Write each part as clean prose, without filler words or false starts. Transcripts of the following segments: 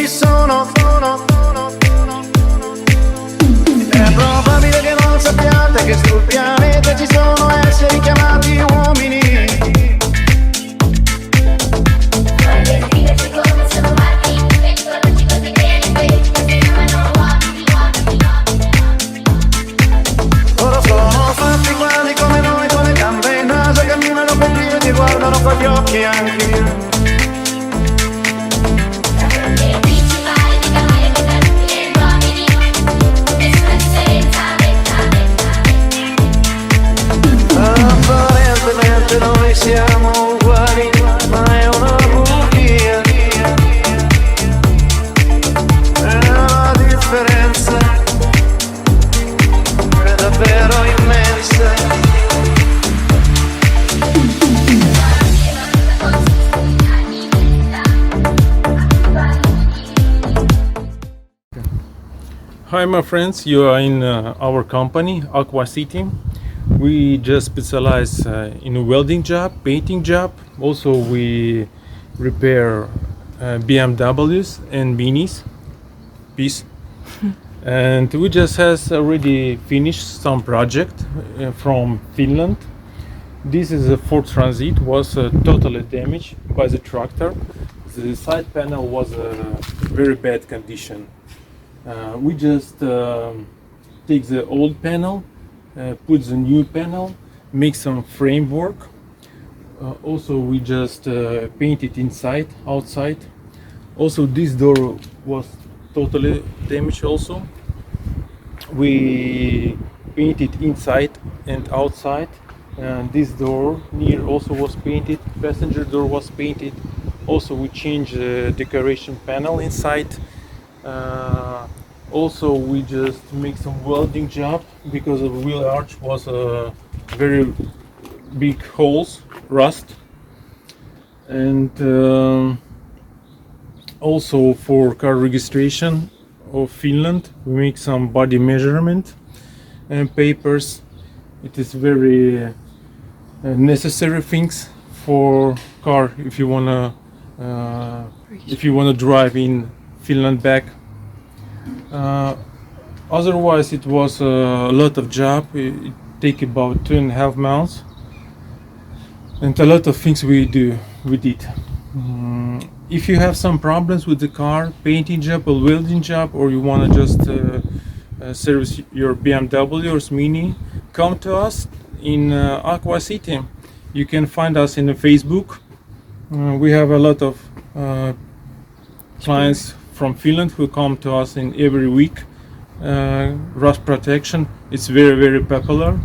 sono. È probabile che non sappiate che sul pianeta ci sono esseri chiamati uomini. Loro sono fatti quasi come noi, con le gambe e il naso, camminano per Dio e ti guardano con gli occhi anche. Apparentemente noi siamo uguali, ma è una bugia. E la differenza è davvero immensa. Hi my friends, you are in our company, Aqua City. We just specialize in a welding job, painting job. Also we repair BMWs and Minis. Peace. And we just has already finished some project from Finland. This is a Ford Transit, was totally damaged by the tractor. The side panel was very bad condition. We just take the old panel, put the new panel, make some framework. Also we just paint it inside, outside. Also this door was totally damaged also. We painted inside and outside. And this door near also was painted, passenger door was painted. Also we changed the decoration panel inside. Also we just make some welding job because the wheel arch was very big holes, rust. And also for car registration of Finland we make some body measurement and papers. It is very necessary things for car if you wanna drive in Finland back. Otherwise it was a lot of job. It take about 2.5 months and a lot of things we did. If you have some problems with the car, painting job or welding job, or you want to just service your BMW or Mini, come to us in Aqua City. You can find us in the Facebook. We have a lot of clients from Finland who come to us in every week. Rust protection, it's very popular.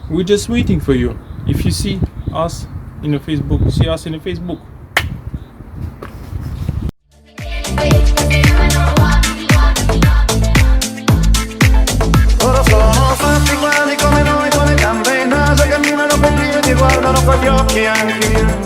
We're just waiting for you. If you see us in the Facebook, see us in the Facebook. Loro sono fatti quasi come noi, con le gambe e il naso, camminano per Dio e ti guardano con gli occhi anche.